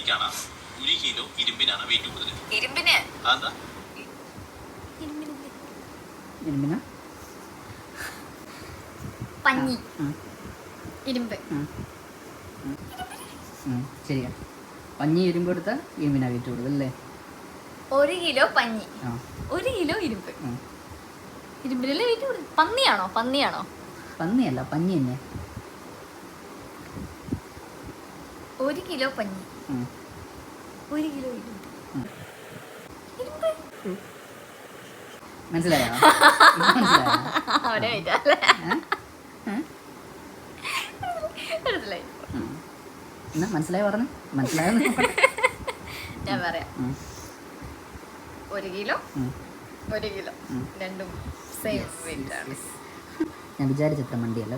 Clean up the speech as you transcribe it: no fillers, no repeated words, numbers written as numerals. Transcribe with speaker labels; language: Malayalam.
Speaker 1: ലോജിക്കാണ് 1 കിലോ ഇരുമ്പിനാണ് വെയിറ്റ് കൂടുതൽ.
Speaker 2: ഇരുമ്പിന്
Speaker 1: അതെന്താ?
Speaker 3: ഇരുമ്പിനാ
Speaker 2: പഞ്ഞി ഇരുമ്പ്
Speaker 3: ശരിയാ. പഞ്ഞി ഇരുമ്പ് എടുത്താൽ ഇരുമ്പിനാ വെയിറ്റ് കൂടുതൽ അല്ലേ?
Speaker 2: 1 കിലോ പഞ്ഞി
Speaker 3: ആ
Speaker 2: 1 കിലോ ഇരുമ്പ്. ഇരുമ്പിനല്ലേ വെയിറ്റ് കൂടുതൽ. പന്നിയാണോ?
Speaker 3: പന്നിയല്ല, പഞ്ഞി തന്നെ.
Speaker 2: 1 കിലോ പഞ്ഞി 1 കിലോ ഇരുമ്പ്.
Speaker 3: മനസ്സിലായോ?
Speaker 2: അവരെ വെയിറ്റല്ലേ?
Speaker 3: എന്നാ മനസ്സിലായോ പറഞ്ഞു? മനസ്സിലായോ?
Speaker 2: ഞാൻ പറയാം. 1 കിലോ 1 കിലോ രണ്ടും സെയിം വെയിറ്റ് ആണ്.
Speaker 3: ഞാൻ വിചാരിച്ചത്ര മണ്ടിയല്ല.